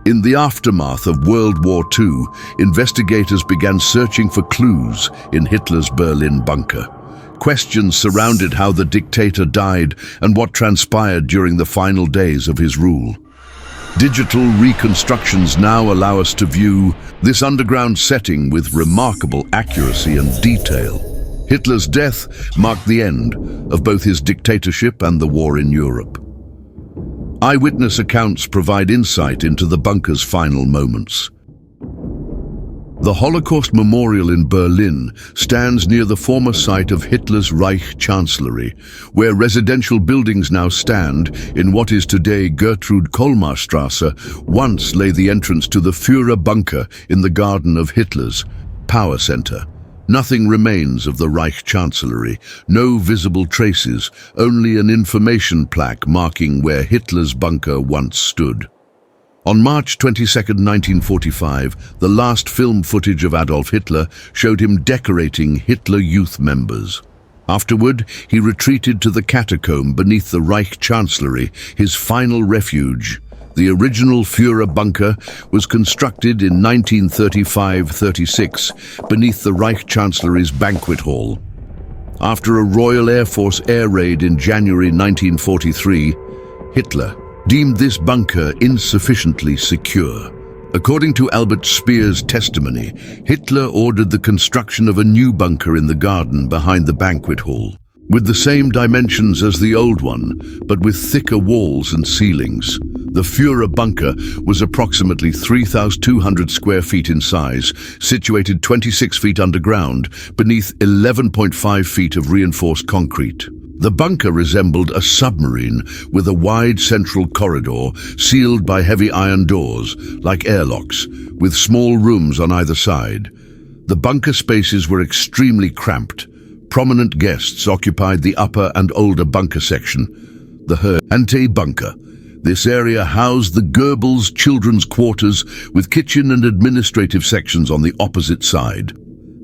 In the aftermath of World War II, investigators began searching for clues in Hitler's Berlin bunker. Questions surrounded how the dictator died and what transpired during the final days of his rule. Digital reconstructions now allow us to view this underground setting with remarkable accuracy and detail. Hitler's death marked the end of both his dictatorship and the war in Europe. Eyewitness accounts provide insight into the bunker's final moments. The Holocaust Memorial in Berlin stands near the former site of Hitler's Reich Chancellery, where residential buildings now stand in what is today Gertrud-Kolmar-Straße. Once lay the entrance to the Führerbunker in the garden of Hitler's power center. Nothing remains of the Reich Chancellery, no visible traces, only an information plaque marking where Hitler's bunker once stood. On March 22, 1945, the last film footage of Adolf Hitler showed him decorating Hitler Youth members. Afterward, he retreated to the catacomb beneath the Reich Chancellery, his final refuge. The original Führerbunker was constructed in 1935-36 beneath the Reich Chancellery's banquet hall. After a Royal Air Force air raid in January 1943, Hitler deemed this bunker insufficiently secure. According to Albert Speer's testimony, Hitler ordered the construction of a new bunker in the garden behind the banquet hall, with the same dimensions as the old one, but with thicker walls and ceilings. The Führerbunker was approximately 3,200 square feet in size, situated 26 feet underground, beneath 11.5 feet of reinforced concrete. The bunker resembled a submarine with a wide central corridor sealed by heavy iron doors, like airlocks, with small rooms on either side. The bunker spaces were extremely cramped. Prominent guests occupied the upper and older bunker section, the Ante-bunker. This area housed the Goebbels children's quarters with kitchen and administrative sections on the opposite side.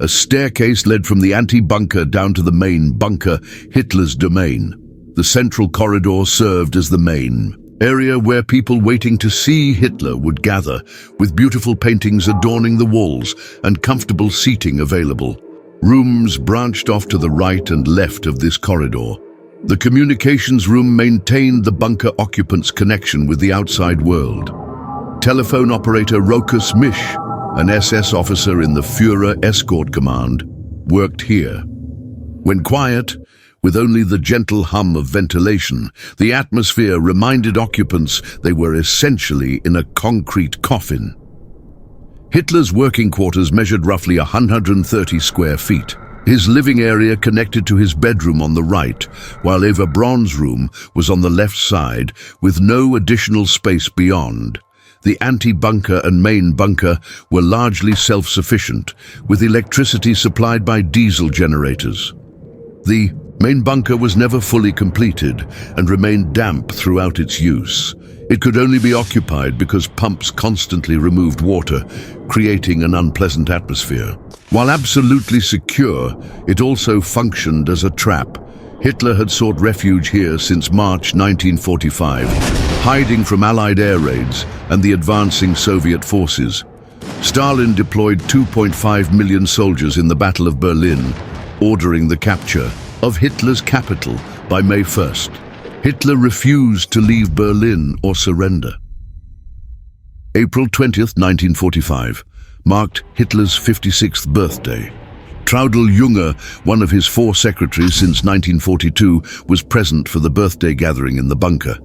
A staircase led from the ante-bunker down to the main bunker, Hitler's domain. The central corridor served as the main area where people waiting to see Hitler would gather, with beautiful paintings adorning the walls and comfortable seating available. Rooms branched off to the right and left of this corridor. The communications room maintained the bunker occupants' connection with the outside world. Telephone operator Rokus Misch, an SS officer in the Führer Escort Command, worked here. When quiet, with only the gentle hum of ventilation, the atmosphere reminded occupants they were essentially in a concrete coffin. Hitler's working quarters measured roughly 130 square feet. His living area connected to his bedroom on the right, while Eva Braun's room was on the left side, with no additional space beyond. The ante-bunker and main bunker were largely self-sufficient, with electricity supplied by diesel generators. The main bunker was never fully completed and remained damp throughout its use. It could only be occupied because pumps constantly removed water, creating an unpleasant atmosphere. While absolutely secure, it also functioned as a trap. Hitler had sought refuge here since March 1945, hiding from Allied air raids and the advancing Soviet forces. Stalin deployed 2.5 million soldiers in the Battle of Berlin, ordering the capture of Hitler's capital by May 1st. Hitler refused to leave Berlin or surrender. April 20th, 1945, marked Hitler's 56th birthday. Traudl Junge, one of his 4 secretaries since 1942, was present for the birthday gathering in the bunker.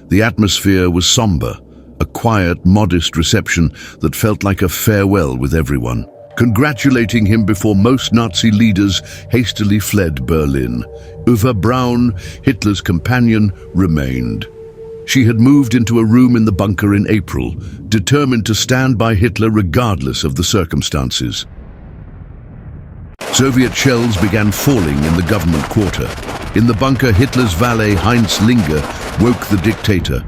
The atmosphere was somber, a quiet, modest reception that felt like a farewell with everyone. Congratulating him before most Nazi leaders hastily fled Berlin, Eva Braun, Hitler's companion, remained. She had moved into a room in the bunker in April, determined to stand by Hitler regardless of the circumstances. Soviet shells began falling in the government quarter. In the bunker, Hitler's valet Heinz Linger woke the dictator.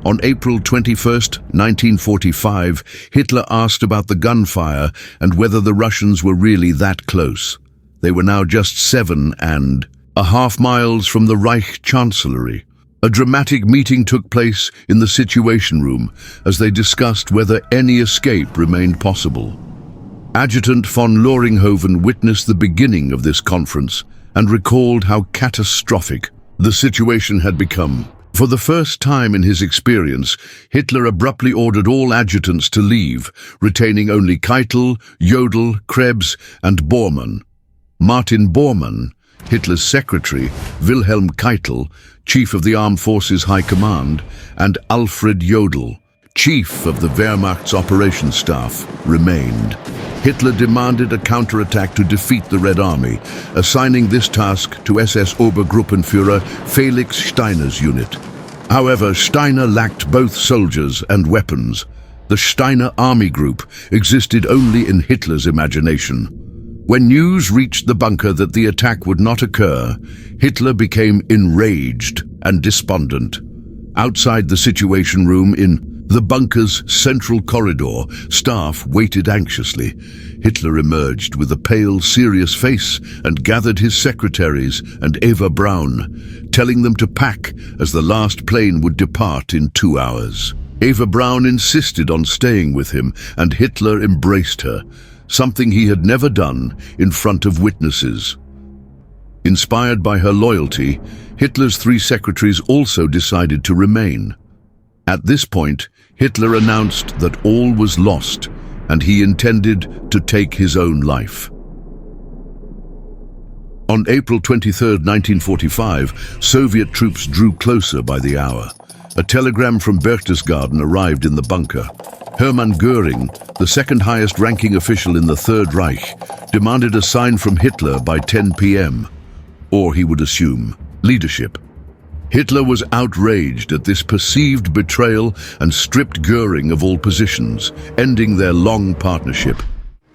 On April 21, 1945, Hitler asked about the gunfire and whether the Russians were really that close. They were now just 7.5 miles from the Reich Chancellery. A dramatic meeting took place in the Situation Room as they discussed whether any escape remained possible. Adjutant von Loringhoven witnessed the beginning of this conference and recalled how catastrophic the situation had become. For the first time in his experience, Hitler abruptly ordered all adjutants to leave, retaining only Keitel, Jodl, Krebs, and Bormann. Martin Bormann, Hitler's secretary, Wilhelm Keitel, chief of the Armed Forces High Command, and Alfred Jodl, chief of the Wehrmacht's operations staff, remained. Hitler demanded a counterattack to defeat the Red Army, assigning this task to SS Obergruppenführer Felix Steiner's unit. However, Steiner lacked both soldiers and weapons. The Steiner Army Group existed only in Hitler's imagination. When news reached the bunker that the attack would not occur, Hitler became enraged and despondent. Outside the Situation Room in the bunker's central corridor, staff waited anxiously. Hitler emerged with a pale, serious face and gathered his secretaries and Eva Braun, telling them to pack as the last plane would depart in 2 hours. Eva Braun insisted on staying with him, and Hitler embraced her, something he had never done in front of witnesses. Inspired by her loyalty, Hitler's 3 secretaries also decided to remain. At this point, Hitler announced that all was lost, and he intended to take his own life. On April 23, 1945, Soviet troops drew closer by the hour. A telegram from Berchtesgaden arrived in the bunker. Hermann Göring, the second highest ranking official in the Third Reich, demanded a sign from Hitler by 10 p.m., or he would assume leadership. Hitler was outraged at this perceived betrayal and stripped Göring of all positions, ending their long partnership.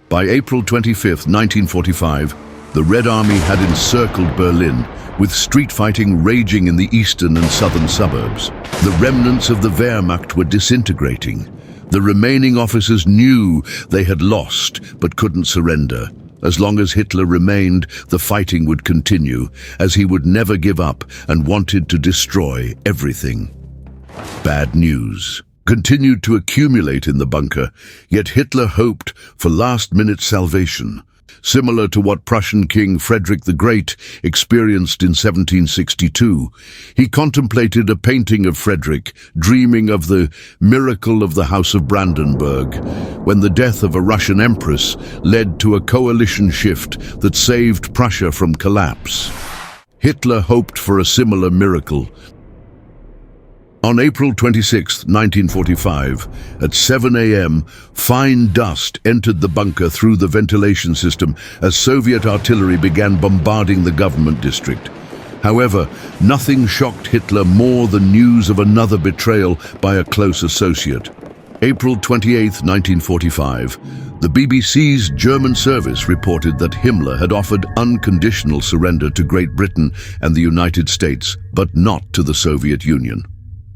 By April 25, 1945, the Red Army had encircled Berlin, with street fighting raging in the eastern and southern suburbs. The remnants of the Wehrmacht were disintegrating. The remaining officers knew they had lost but couldn't surrender. As long as Hitler remained, the fighting would continue, as he would never give up and wanted to destroy everything. Bad news continued to accumulate in the bunker, yet Hitler hoped for last-minute salvation. Similar to what Prussian King Frederick the Great experienced in 1762, he contemplated a painting of Frederick, dreaming of the miracle of the House of Brandenburg, when the death of a Russian empress led to a coalition shift that saved Prussia from collapse. Hitler hoped for a similar miracle. On April 26, 1945, at 7 a.m., fine dust entered the bunker through the ventilation system as Soviet artillery began bombarding the government district. However, nothing shocked Hitler more than news of another betrayal by a close associate. April 28, 1945, the BBC's German service reported that Himmler had offered unconditional surrender to Great Britain and the United States, but not to the Soviet Union.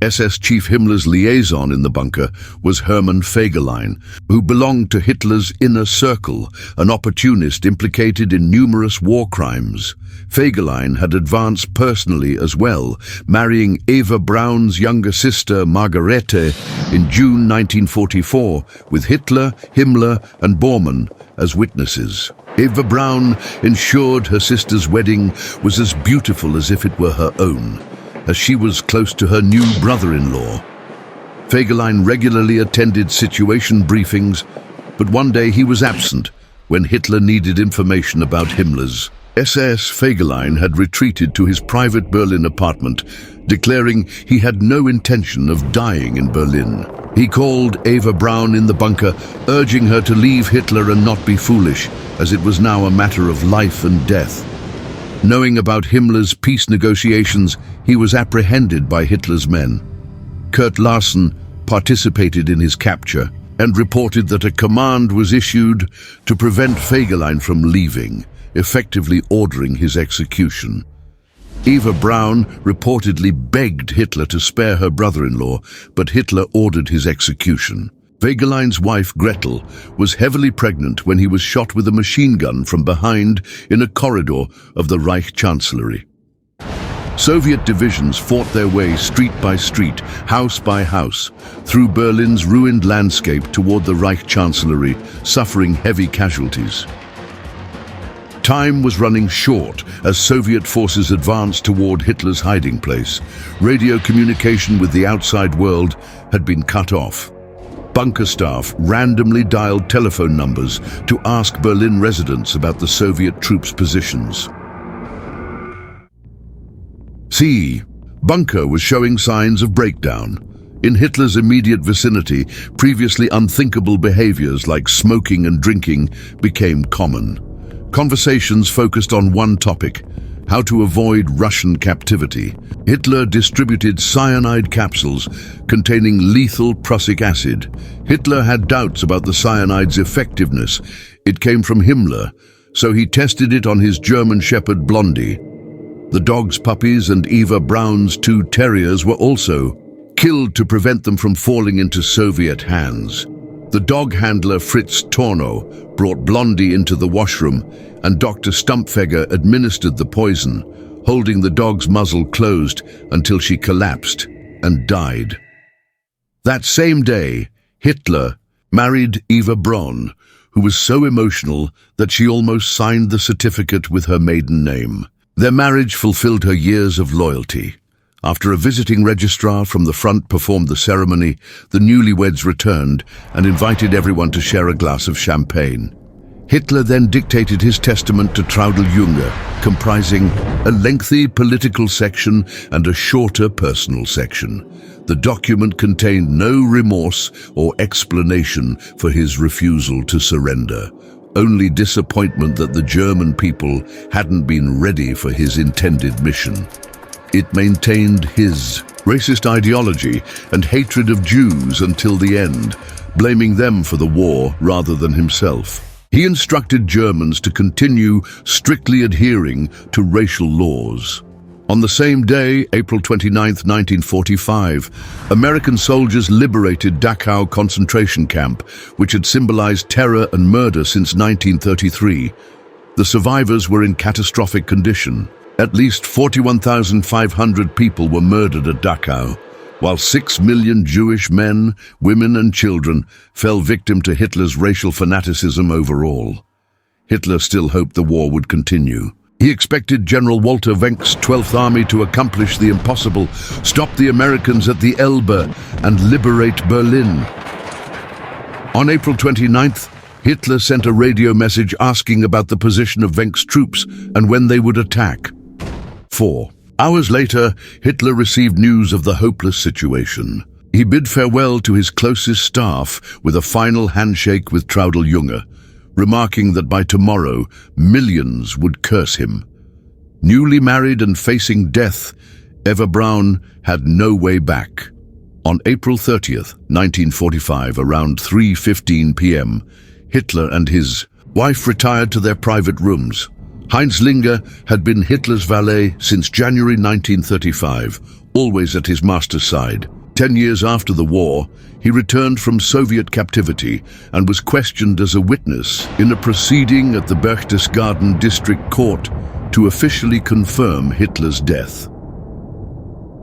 SS Chief Himmler's liaison in the bunker was Hermann Fegelein, who belonged to Hitler's inner circle, an opportunist implicated in numerous war crimes. Fegelein had advanced personally as well, marrying Eva Braun's younger sister Margarete in June 1944, with Hitler, Himmler and Bormann as witnesses. Eva Braun ensured her sister's wedding was as beautiful as if it were her own, as she was close to her new brother-in-law. Fegelein regularly attended situation briefings, but one day he was absent when Hitler needed information about Himmler's. SS Fegelein had retreated to his private Berlin apartment, declaring he had no intention of dying in Berlin. He called Eva Braun in the bunker, urging her to leave Hitler and not be foolish, as it was now a matter of life and death. Knowing about Himmler's peace negotiations, he was apprehended by Hitler's men. Kurt Larsen participated in his capture and reported that a command was issued to prevent Fegelein from leaving, effectively ordering his execution. Eva Braun reportedly begged Hitler to spare her brother-in-law, but Hitler ordered his execution. Fegelein's wife, Gretel, was heavily pregnant when he was shot with a machine gun from behind in a corridor of the Reich Chancellery. Soviet divisions fought their way street by street, house by house, through Berlin's ruined landscape toward the Reich Chancellery, suffering heavy casualties. Time was running short as Soviet forces advanced toward Hitler's hiding place. Radio communication with the outside world had been cut off. Bunker staff randomly dialed telephone numbers to ask Berlin residents about the Soviet troops' positions. C. Bunker was showing signs of breakdown. In Hitler's immediate vicinity, previously unthinkable behaviors like smoking and drinking became common. Conversations focused on one topic: how to avoid Russian captivity. Hitler distributed cyanide capsules containing lethal prussic acid. Hitler had doubts about the cyanide's effectiveness. It came from Himmler, so he tested it on his German Shepherd Blondie. The dog's puppies and Eva Braun's 2 terriers were also killed to prevent them from falling into Soviet hands. The dog handler Fritz Tornow brought Blondie into the washroom, and Dr. Stumpfegger administered the poison, holding the dog's muzzle closed until she collapsed and died. That same day, Hitler married Eva Braun, who was so emotional that she almost signed the certificate with her maiden name. Their marriage fulfilled her years of loyalty. After a visiting registrar from the front performed the ceremony, the newlyweds returned and invited everyone to share a glass of champagne. Hitler then dictated his testament to Traudl-Junge, comprising a lengthy political section and a shorter personal section. The document contained no remorse or explanation for his refusal to surrender, only disappointment that the German people hadn't been ready for his intended mission. It maintained his racist ideology and hatred of Jews until the end, blaming them for the war rather than himself. He instructed Germans to continue strictly adhering to racial laws. On the same day, April 29, 1945, American soldiers liberated Dachau concentration camp, which had symbolized terror and murder since 1933. The survivors were in catastrophic condition. At least 41,500 people were murdered at Dachau, while 6 million Jewish men, women and children fell victim to Hitler's racial fanaticism overall. Hitler still hoped the war would continue. He expected General Walter Wenck's 12th Army to accomplish the impossible, stop the Americans at the Elbe and liberate Berlin. On April 29th, Hitler sent a radio message asking about the position of Wenck's troops and when they would attack. 4 hours later, Hitler received news of the hopeless situation. He bid farewell to his closest staff with a final handshake with Traudl-Junge, remarking that by tomorrow, millions would curse him. Newly married and facing death, Eva Braun had no way back. On April 30th, 1945, around 3:15 p.m., Hitler and his wife retired to their private rooms. Heinz Linger had been Hitler's valet since January 1935, always at his master's side. 10 years after the war, he returned from Soviet captivity and was questioned as a witness in a proceeding at the Berchtesgaden District Court to officially confirm Hitler's death.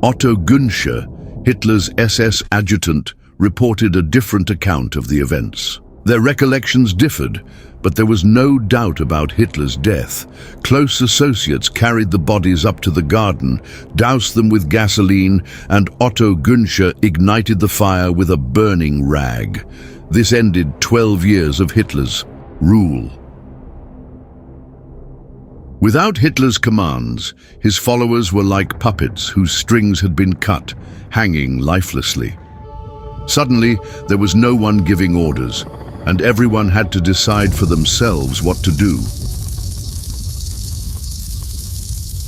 Otto Günsche, Hitler's SS adjutant, reported a different account of the events. Their recollections differed, but there was no doubt about Hitler's death. Close associates carried the bodies up to the garden, doused them with gasoline, and Otto Günsche ignited the fire with a burning rag. This ended 12 years of Hitler's rule. Without Hitler's commands, his followers were like puppets whose strings had been cut, hanging lifelessly. Suddenly, there was no one giving orders, and everyone had to decide for themselves what to do.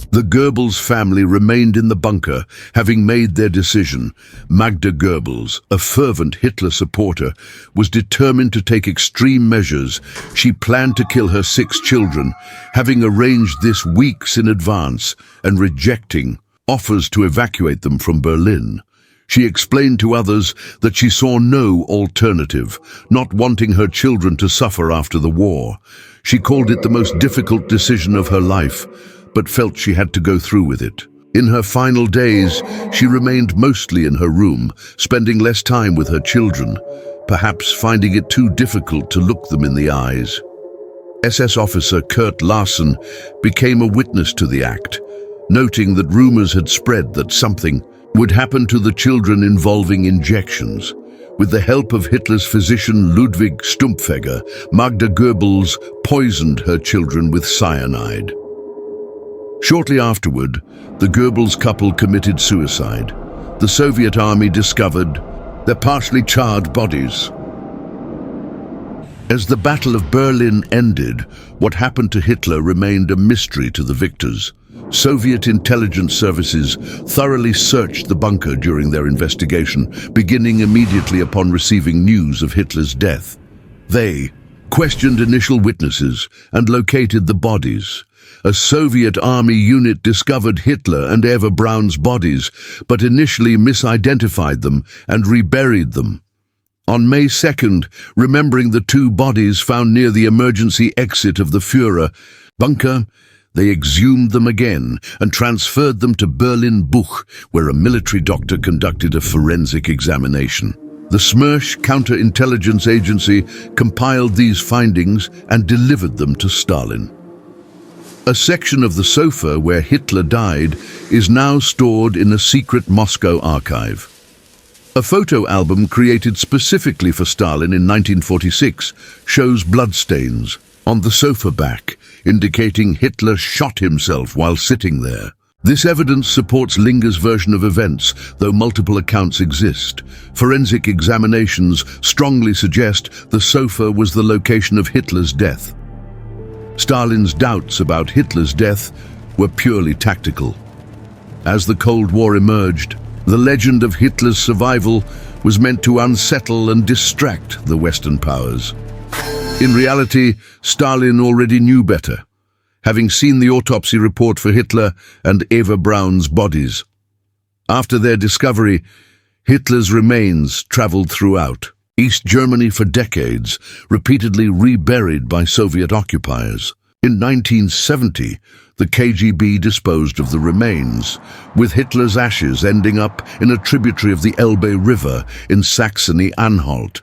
The Goebbels family remained in the bunker, having made their decision. Magda Goebbels, a fervent Hitler supporter, was determined to take extreme measures. She planned to kill her 6 children, having arranged this weeks in advance and rejecting offers to evacuate them from Berlin. She explained to others that she saw no alternative, not wanting her children to suffer after the war. She called it the most difficult decision of her life, but felt she had to go through with it. In her final days, she remained mostly in her room, spending less time with her children, perhaps finding it too difficult to look them in the eyes. SS officer Kurt Larsen became a witness to the act, noting that rumors had spread that something would happen to the children involving injections. With the help of Hitler's physician Ludwig Stumpfegger, Magda Goebbels poisoned her children with cyanide. Shortly afterward, the Goebbels couple committed suicide. The Soviet army discovered their partially charred bodies. As the Battle of Berlin ended, what happened to Hitler remained a mystery to the victors. Soviet intelligence services thoroughly searched the bunker during their investigation, beginning immediately upon receiving news of Hitler's death. They questioned initial witnesses and located the bodies. A Soviet army unit discovered Hitler and Eva Braun's bodies, but initially misidentified them and reburied them. On May 2nd, remembering the two bodies found near the emergency exit of the Führerbunker, they exhumed them again and transferred them to Berlin Buch, where a military doctor conducted a forensic examination. The Smersh counterintelligence agency compiled these findings and delivered them to Stalin. A section of the sofa where Hitler died is now stored in a secret Moscow archive. A photo album created specifically for Stalin in 1946 shows bloodstains on the sofa back, indicating Hitler shot himself while sitting there. This evidence supports Linger's version of events, though multiple accounts exist. Forensic examinations strongly suggest the sofa was the location of Hitler's death. Stalin's doubts about Hitler's death were purely tactical. As the Cold War emerged, the legend of Hitler's survival was meant to unsettle and distract the Western powers. In reality, Stalin already knew better, having seen the autopsy report for Hitler and Eva Braun's bodies. After their discovery, Hitler's remains traveled throughout East Germany for decades, repeatedly reburied by Soviet occupiers. In 1970, the KGB disposed of the remains, with Hitler's ashes ending up in a tributary of the Elbe River in Saxony-Anhalt,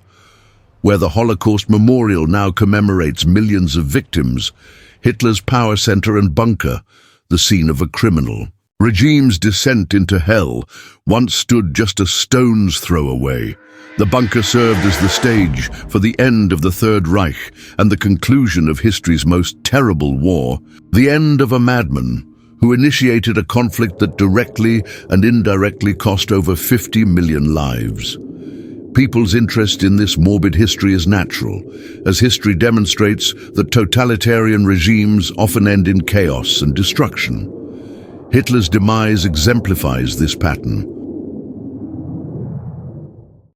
where the Holocaust Memorial now commemorates millions of victims. Hitler's power center and bunker, the scene of a criminal regime's descent into hell, once stood just a stone's throw away. The bunker served as the stage for the end of the Third Reich and the conclusion of history's most terrible war, the end of a madman who initiated a conflict that directly and indirectly cost over 50 million lives. People's interest in this morbid history is natural, as history demonstrates that totalitarian regimes often end in chaos and destruction. Hitler's demise exemplifies this pattern.